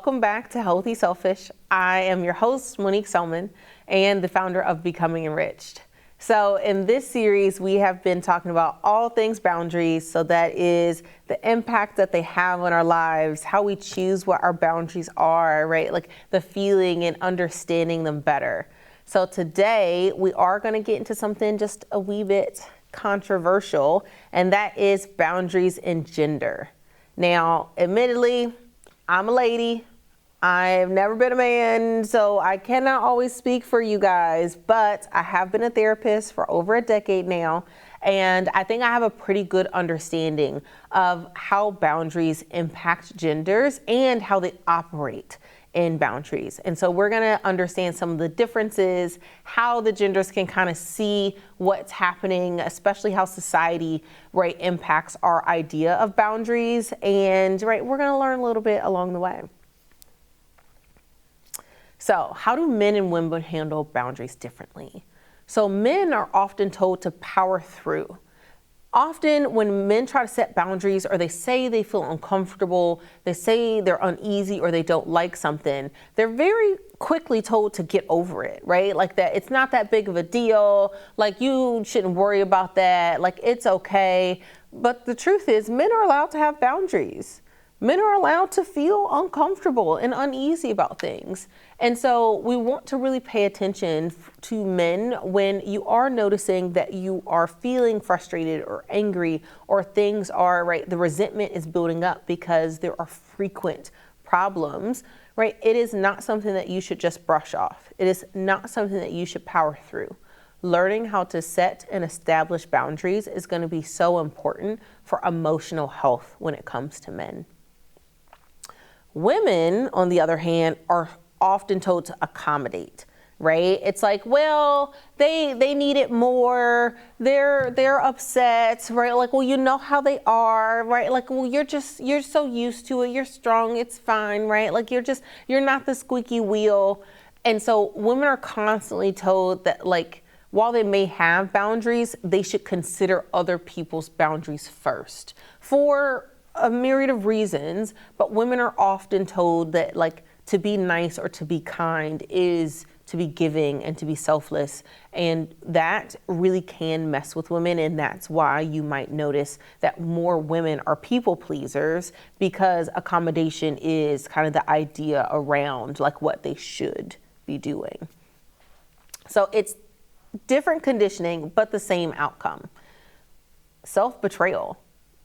Welcome back to Healthy Selfish. I am your host, Monique Selman, and the founder of Becoming Enriched. So in this series, we have been talking about all things boundaries. So that is the impact that they have on our lives, how we choose what our boundaries are, right? Like the feeling and understanding them better. So today we are going to get into something just a wee bit controversial, and that is boundaries in gender. Now, admittedly, I'm a lady. I've never been a man, so I cannot always speak for you guys, but I have been a therapist for over a decade now, and I think I have a pretty good understanding of how boundaries impact genders and how they operate in boundaries. And so we're going to understand some of the differences, how the genders can kind of see what's happening, especially how society, right, impacts our idea of boundaries. And right, we're going to learn a little bit along the way. So how do men and women handle boundaries differently? So men are often told to power through. Often when men try to set boundaries, or they say they feel uncomfortable, they say they're uneasy, or they don't like something, they're very quickly told to get over it, right? Like that it's not that big of a deal, like you shouldn't worry about that, like it's okay. But the truth is, men are allowed to have boundaries. Men are allowed to feel uncomfortable and uneasy about things. And so we want to really pay attention to men when you are noticing that you are feeling frustrated or angry, or things are, right, the resentment is building up because there are frequent problems, right? It is not something that you should just brush off. It is not something that you should power through. Learning how to set and establish boundaries is going to be so important for emotional health when it comes to men. Women, on the other hand, are often told to accommodate, right? It's like, well, they need it more. They're upset, right? Like, well, you know how they are, right? Like, well, you're so used to it. You're strong. It's fine, right? Like, you're not the squeaky wheel. And so women are constantly told that, like, while they may have boundaries, they should consider other people's boundaries first for a myriad of reasons. But women are often told that, like, to be nice or to be kind is to be giving and to be selfless. And that really can mess with women. And that's why you might notice that more women are people pleasers, because accommodation is kind of the idea around like what they should be doing. So it's different conditioning, but the same outcome. Self-betrayal.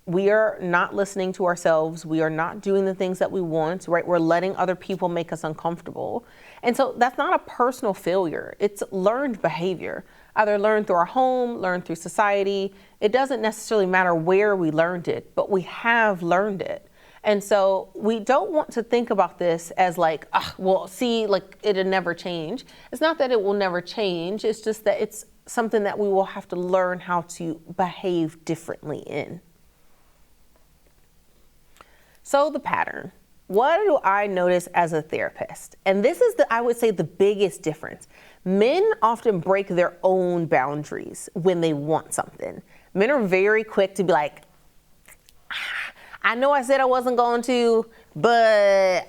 We are not listening to ourselves. We are not doing the things that we want, right? We're letting other people make us uncomfortable. And so that's not a personal failure. It's learned behavior, either learned through our home, learned through society. It doesn't necessarily matter where we learned it, but we have learned it. And so we don't want to think about this as like, well, see, like it'll never change. It's not that it will never change. It's just that it's something that we will have to learn how to behave differently in. So the pattern, what do I notice as a therapist? And this is I would say the biggest difference. Men often break their own boundaries when they want something. Men are very quick to be like, I know I said I wasn't going to, but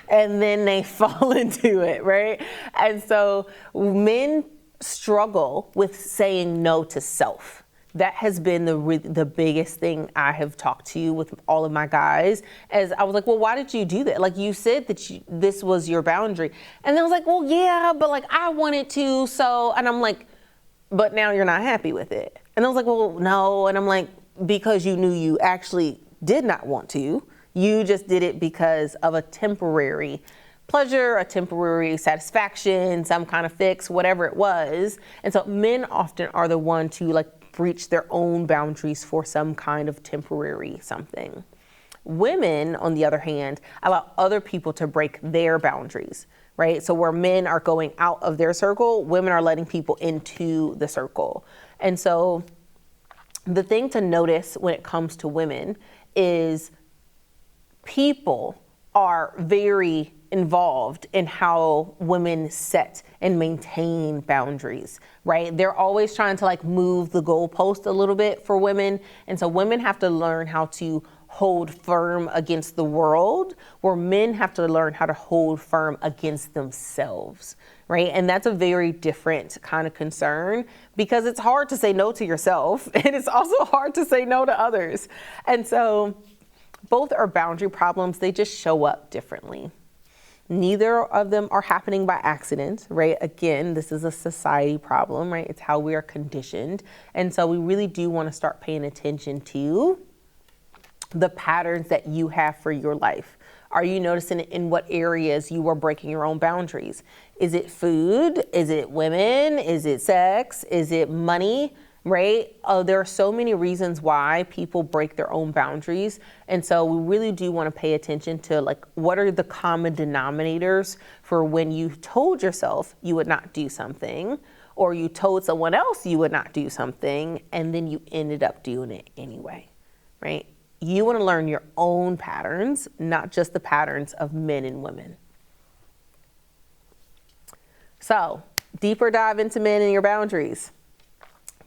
and then they fall into it, right? And so men struggle with saying no to self. That has been the biggest thing I have talked to with all of my guys, as I was like, well, why did you do that? Like, you said that this was your boundary. And I was like, well, yeah, but like I wanted to. So, and I'm like, but now you're not happy with it. And I was like, well, no. And I'm like, because you knew you actually did not want to. You just did it because of a temporary pleasure, a temporary satisfaction, some kind of fix, whatever it was. And so men often are the one to like breach their own boundaries for some kind of temporary something. Women, on the other hand, allow other people to break their boundaries, right? So where men are going out of their circle, women are letting people into the circle. And so the thing to notice when it comes to women is people are very involved in how women set and maintain boundaries, right? They're always trying to like move the goalpost a little bit for women. And so women have to learn how to hold firm against the world, where men have to learn how to hold firm against themselves, right? And that's a very different kind of concern, because it's hard to say no to yourself, and it's also hard to say no to others. And so both are boundary problems. They just show up differently. Neither of them are happening by accident, right? Again, this is a society problem, right? It's how we are conditioned. And so we really do want to start paying attention to the patterns that you have for your life. Are you noticing in what areas you are breaking your own boundaries? Is it food? Is it women? Is it sex? Is it money? Right? There are so many reasons why people break their own boundaries. And so we really do want to pay attention to, like, what are the common denominators for when you told yourself you would not do something, or you told someone else you would not do something, and then you ended up doing it anyway, right? You want to learn your own patterns, not just the patterns of men and women. So, deeper dive into men and your boundaries.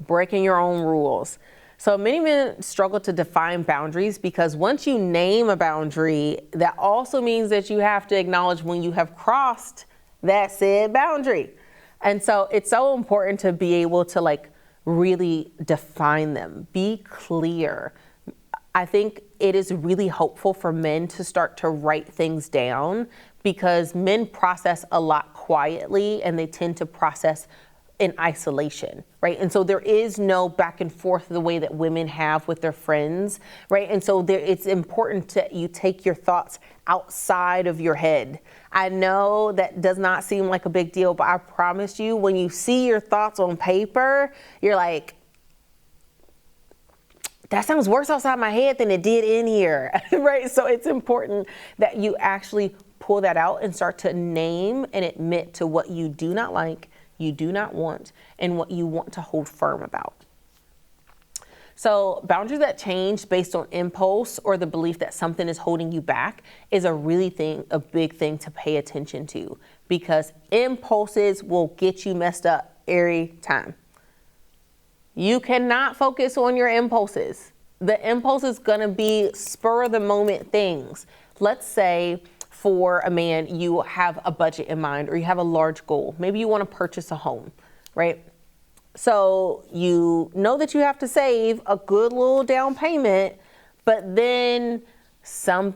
Breaking your own rules. So many men struggle to define boundaries, because once you name a boundary, that also means that you have to acknowledge when you have crossed that said boundary. And so it's so important to be able to, like, really define them, be clear. I think it is really helpful for men to start to write things down, because men process a lot quietly, and they tend to process in isolation, right? And so there is no back and forth the way that women have with their friends, right? And so it's important to you take your thoughts outside of your head. I know that does not seem like a big deal, but I promise you, when you see your thoughts on paper, you're like, that sounds worse outside my head than it did in here, right? So it's important that you actually pull that out and start to name and admit to what you do not like, you do not want, and what you want to hold firm about. So boundaries that change based on impulse or the belief that something is holding you back is a big thing to pay attention to, because impulses will get you messed up every time. You cannot focus on your impulses. The impulse is going to be spur of the moment things. Let's say for a man, you have a budget in mind, or you have a large goal. Maybe you want to purchase a home, right? So you know that you have to save a good little down payment, but then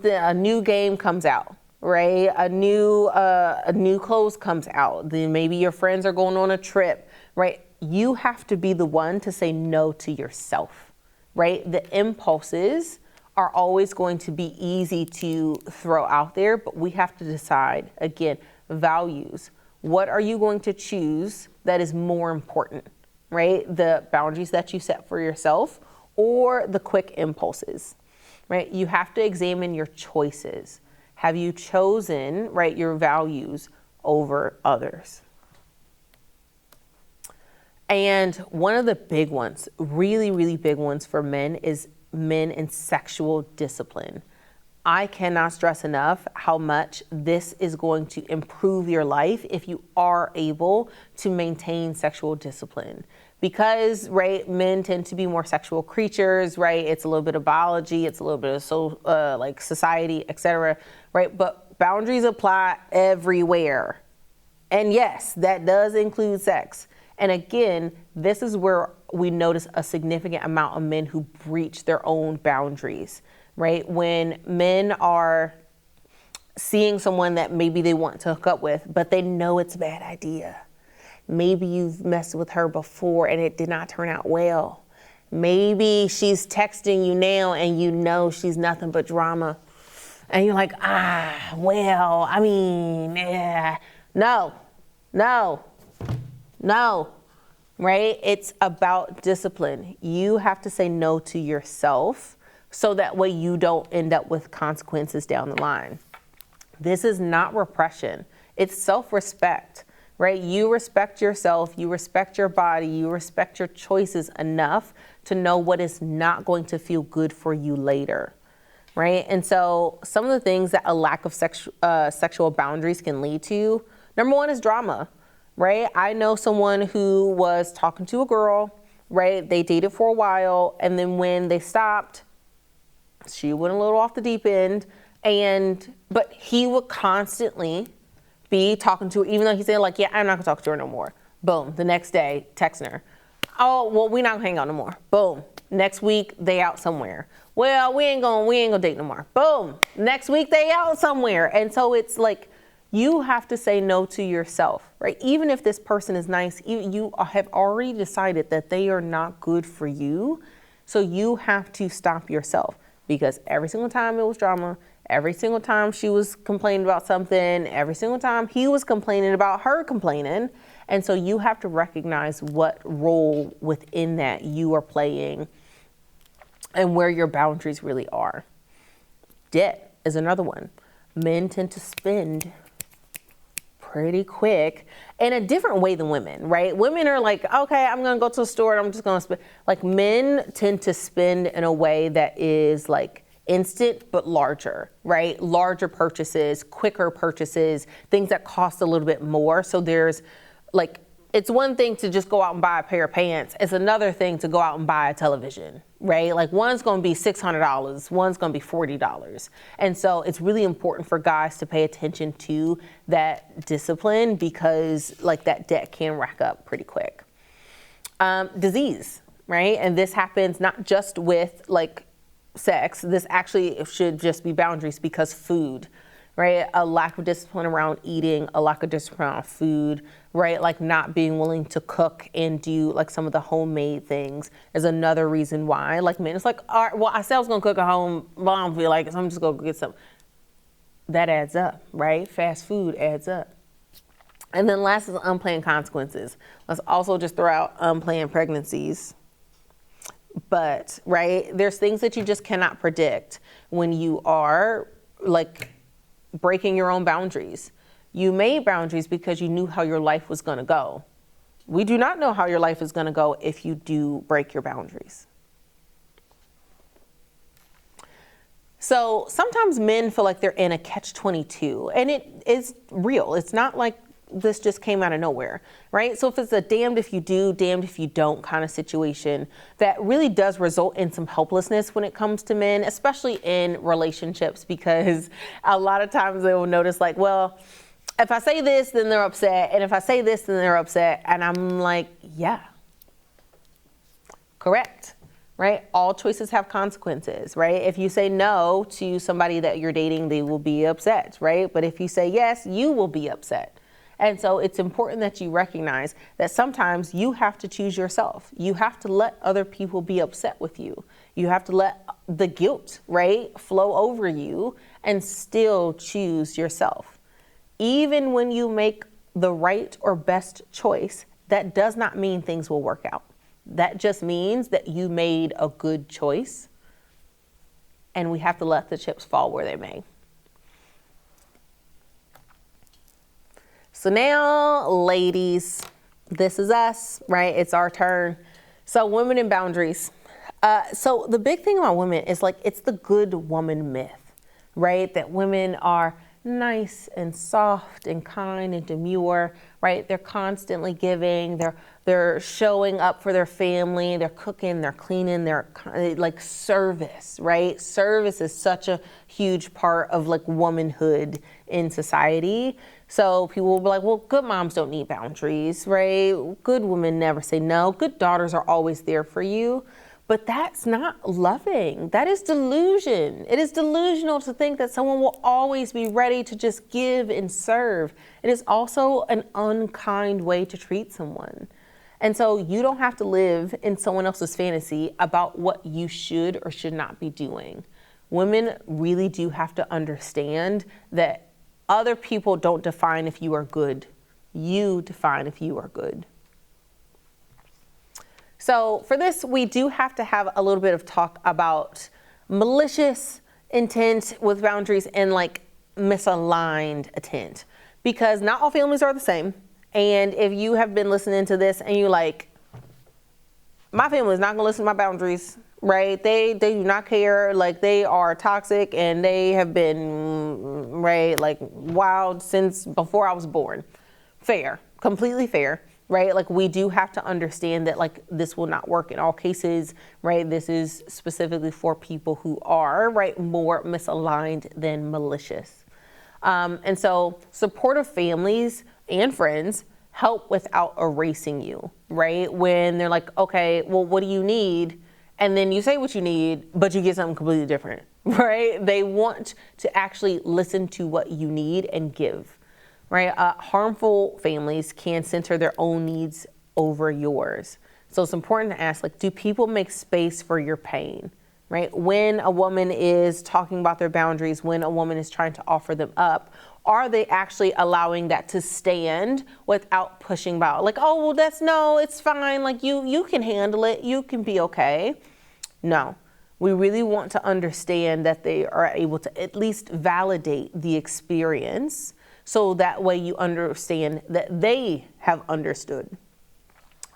a new game comes out, right? A new clothes comes out. Then maybe your friends are going on a trip, right? You have to be the one to say no to yourself, right? The impulses are always going to be easy to throw out there, but we have to decide, again, values. What are you going to choose that is more important, right? The boundaries that you set for yourself, or the quick impulses, right? You have to examine your choices. Have you chosen, right, your values over others? And one of the big ones, really, really big ones for men, is men and sexual discipline. I cannot stress enough how much this is going to improve your life if you are able to maintain sexual discipline. Because, right, men tend to be more sexual creatures, right? It's a little bit of biology, it's a little bit of like society, etc., right? But boundaries apply everywhere. And yes, that does include sex. And again, this is where we notice a significant amount of men who breach their own boundaries, right? When men are seeing someone that maybe they want to hook up with, but they know it's a bad idea. Maybe you've messed with her before and it did not turn out well. Maybe she's texting you now and you know she's nothing but drama. And you're like, well, I mean, yeah. No, right? It's about discipline. You have to say no to yourself, so that way you don't end up with consequences down the line. This is not repression. It's self-respect, right? You respect yourself, you respect your body, you respect your choices enough to know what is not going to feel good for you later, right? And so some of the things that a lack of sexual boundaries can lead to, number one is drama. Right? I know someone who was talking to a girl, right? They dated for a while, and then when they stopped, She went a little off the deep end, but he would constantly be talking to her, even though he said like, yeah, I'm not gonna talk to her no more. Boom, the next day, texting her. Oh, well, we not gonna hang out no more. Boom, next week, they out somewhere. Well, we ain't gonna date no more. Boom, next week, they out somewhere. And so it's like, you have to say no to yourself, right? Even if this person is nice, you have already decided that they are not good for you. So you have to stop yourself, because every single time it was drama, every single time she was complaining about something, every single time he was complaining about her complaining. And so you have to recognize what role within that you are playing and where your boundaries really are. Debt is another one. Men tend to spend pretty quick in a different way than women, right? Women are like, okay, I'm gonna go to the store and I'm just gonna spend. Like, men tend to spend in a way that is like instant but larger, right? Larger purchases, quicker purchases, things that cost a little bit more. So there's like, it's one thing to just go out and buy a pair of pants. It's another thing to go out and buy a television, right? Like, one's going to be $600, one's going to be $40. And so it's really important for guys to pay attention to that discipline, because like that debt can rack up pretty quick. Disease, right? And this happens not just with like sex. This actually should just be boundaries, because food, right? A lack of discipline around eating, a lack of discipline around food, right? Like not being willing to cook and do like some of the homemade things is another reason why. Like, men, it's like, all right, well, I said I was gonna cook at home, but I don't feel like it, so I'm just gonna get some. That adds up, right? Fast food adds up. And then last is unplanned consequences. Let's also just throw out unplanned pregnancies. But, right, there's things that you just cannot predict when you are like breaking your own boundaries. You made boundaries because you knew how your life was going to go. We do not know how your life is going to go if you do break your boundaries. So sometimes men feel like they're in a catch-22, and it is real. It's not like this just came out of nowhere, right? So if it's a damned if you do, damned if you don't kind of situation, that really does result in some helplessness when it comes to men, especially in relationships, because a lot of times they will notice like, well, if I say this, then they're upset. And if I say this, then they're upset. And I'm like, yeah, correct, right? All choices have consequences, right? If you say no to somebody that you're dating, they will be upset, right? But if you say yes, you will be upset. And so it's important that you recognize that sometimes you have to choose yourself. You have to let other people be upset with you. You have to let the guilt, right, flow over you and still choose yourself. Even when you make the right or best choice, that does not mean things will work out. That just means that you made a good choice, and we have to let the chips fall where they may. So now, ladies, this is us, right? It's our turn. So women and boundaries. So the big thing about women is like, it's the good woman myth, right? That women are nice and soft and kind and demure, right? They're constantly giving, they're showing up for their family, they're cooking, they're cleaning, they're like service, right? Service is such a huge part of like womanhood in society. So people will be like, well, good moms don't need boundaries, right? Good women never say no. Good daughters are always there for you. But that's not loving. That is delusion. It is delusional to think that someone will always be ready to just give and serve. It is also an unkind way to treat someone. And so you don't have to live in someone else's fantasy about what you should or should not be doing. Women really do have to understand that other people don't define if you are good. You define if you are good. So for this, we do have to have a little bit of talk about malicious intent with boundaries and like misaligned intent, because not all families are the same. And if you have been listening to this and you're like, my family is not gonna listen to my boundaries, right? They do not care, like they are toxic and they have been, right, like wild since before I was born. Fair, completely fair. right? Like we do have to understand that like this will not work in all cases, right? This is specifically for people who are, right, more misaligned than malicious. And so supportive families and friends help without erasing you, right? When they're like, okay, well, what do you need? And then you say what you need, but you get something completely different, right? They want to actually listen to what you need and give, right? Harmful families can center their own needs over yours. So it's important to ask, like, do people make space for your pain, right? When a woman is talking about their boundaries, when a woman is trying to offer them up, are they actually allowing that to stand without pushing back? Like, oh, well, no, it's fine. Like you can handle it. You can be okay. No, we really want to understand that they are able to at least validate the experience so that way you understand that they have understood.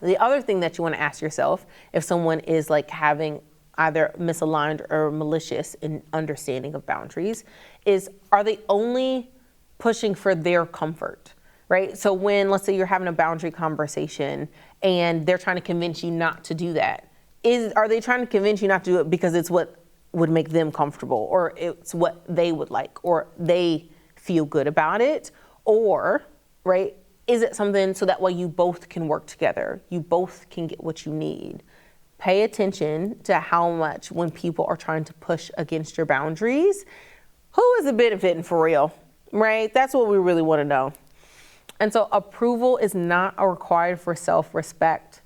The other thing that you want to ask yourself if someone is like having either misaligned or malicious in understanding of boundaries is, are they only pushing for their comfort, right? So when, let's say you're having a boundary conversation and they're trying to convince you not to do that, are they trying to convince you not to do it because it's what would make them comfortable, or it's what they would like, or they feel good about it? Or, right, is it something so that way you both can work together, you both can get what you need? Pay attention to how much when people are trying to push against your boundaries, who is benefiting for real, right? That's what we really want to know. And so approval is not required for self-respect.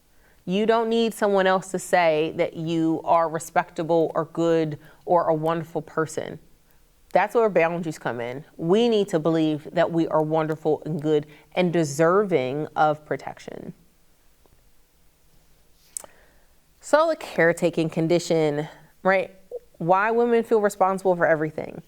You don't need someone else to say that you are respectable or good or a wonderful person. That's where boundaries come in. We need to believe that we are wonderful and good and deserving of protection. So the caretaking condition, right? Why women feel responsible for everything.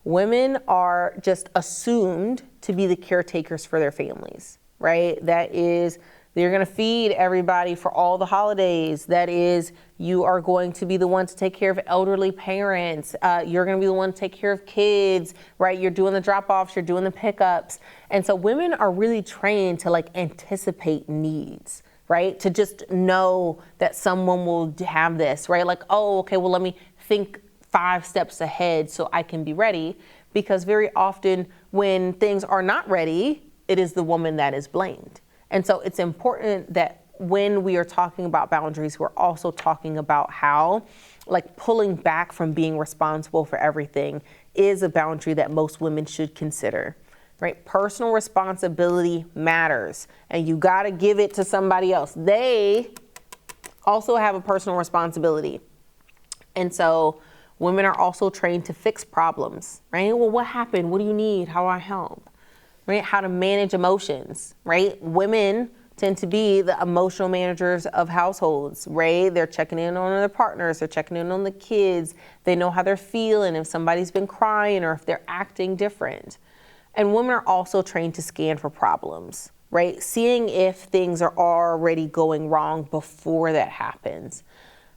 Women are just assumed to be the caretakers for their families, right? That is, they're going to feed everybody for all the holidays. That is, you are going to be the one to take care of elderly parents. You're going to be the one to take care of kids, right? You're doing the drop-offs, you're doing the pickups. And so women are really trained to like anticipate needs, right? To just know that someone will have this, right? Like, oh, okay, well, let me think 5 steps ahead so I can be ready. Because very often when things are not ready, it is the woman that is blamed. And so it's important that when we are talking about boundaries, we're also talking about how like pulling back from being responsible for everything is a boundary that most women should consider, right? Personal responsibility matters, and you got to give it to somebody else. They also have a personal responsibility. And so women are also trained to fix problems, right? Well, what happened? What do you need? How do I help? Right? How to manage emotions, right? Women tend to be the emotional managers of households, right? They're checking in on their partners, they're checking in on the kids, they know how they're feeling, if somebody's been crying or if they're acting different. And women are also trained to scan for problems, right? Seeing if things are already going wrong before that happens.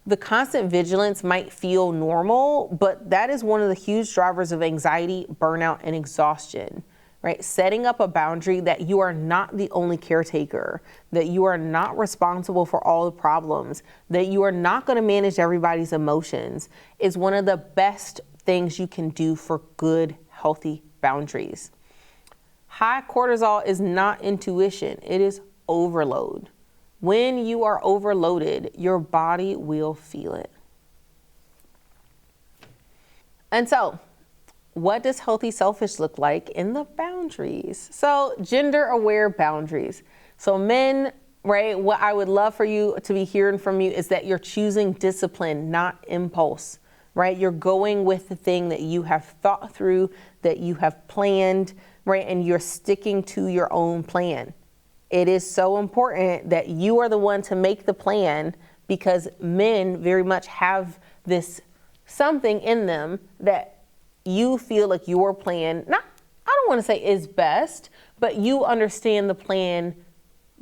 The constant vigilance might feel normal, but that is one of the huge drivers of anxiety, burnout, and exhaustion. Right? Setting up a boundary that you are not the only caretaker, that you are not responsible for all the problems, that you are not going to manage everybody's emotions is one of the best things you can do for good, healthy boundaries. High cortisol is not intuition, it is overload. When you are overloaded, your body will feel it. And so, what does healthy selfish look like in the boundaries? So gender aware boundaries. So men, right, what I would love for you to be hearing from you is that you're choosing discipline, not impulse, right? You're going with the thing that you have thought through, that you have planned, right? And you're sticking to your own plan. It is so important that you are the one to make the plan, because men very much have this something in them that you feel like your plan, I don't want to say is best, but you understand the plan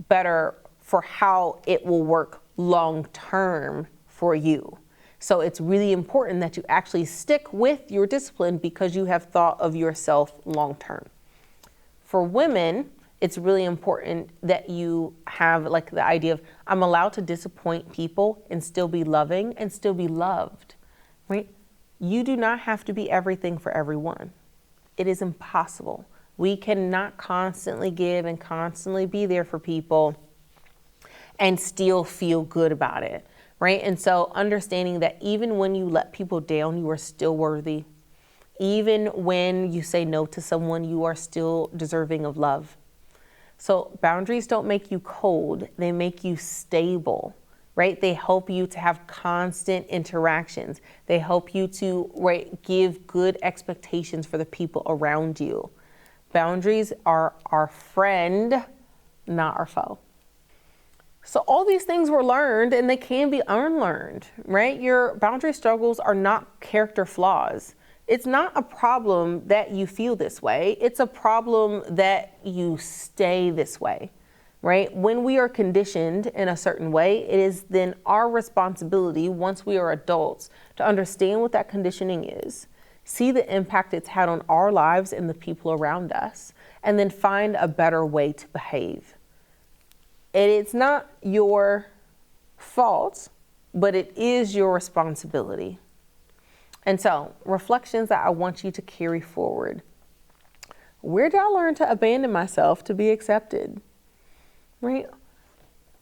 better for how it will work long term for you. So it's really important that you actually stick with your discipline because you have thought of yourself long term. For women, it's really important that you have like the idea of, I'm allowed to disappoint people and still be loving and still be loved, right? You do not have to be everything for everyone. It is impossible. We cannot constantly give and constantly be there for people and still feel good about it, right? And so understanding that even when you let people down, you are still worthy. Even when you say no to someone, you are still deserving of love. So boundaries don't make you cold, they make you stable, right? They help you to have constant interactions. They help you to, right, give good expectations for the people around you. Boundaries are our friend, not our foe. So all these things were learned and they can be unlearned, right? Your boundary struggles are not character flaws. It's not a problem that you feel this way. It's a problem that you stay this way, right? When we are conditioned in a certain way, it is then our responsibility, once we are adults, to understand what that conditioning is, see the impact it's had on our lives and the people around us, and then find a better way to behave. It's not your fault, but it is your responsibility. And so, reflections that I want you to carry forward. Where did I learn to abandon myself to be accepted? Right?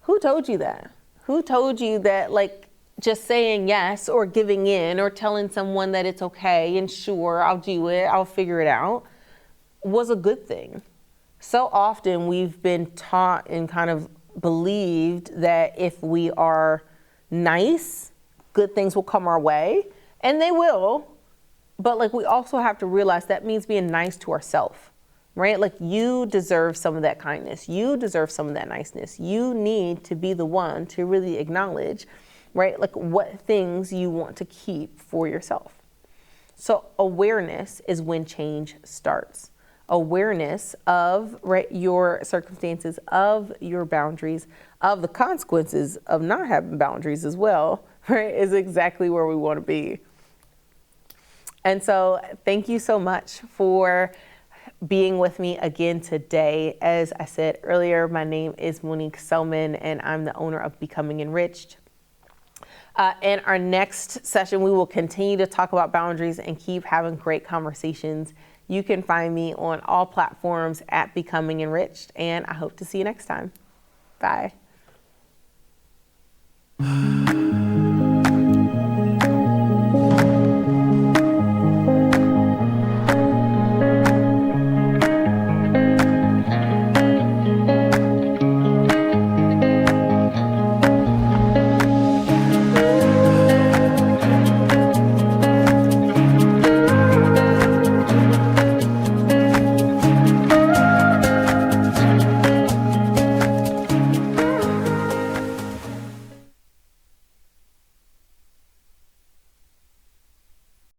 Who told you that? Who told you that, like, just saying yes or giving in or telling someone that it's okay and sure, I'll do it, I'll figure it out, was a good thing? So often we've been taught and kind of believed that if we are nice, good things will come our way. And they will, but like we also have to realize that means being nice to ourselves, right? Like you deserve some of that kindness. You deserve some of that niceness. You need to be the one to really acknowledge, right? Like what things you want to keep for yourself. So awareness is when change starts. Awareness of, right, your circumstances, of your boundaries, of the consequences of not having boundaries as well, right, is exactly where we want to be. And so thank you so much for being with me again today. As I said earlier, my name is Monique Selman and I'm the owner of Becoming Enriched. In our next session, we will continue to talk about boundaries and keep having great conversations. You can find me on all platforms at Becoming Enriched, and I hope to see you next time. Bye.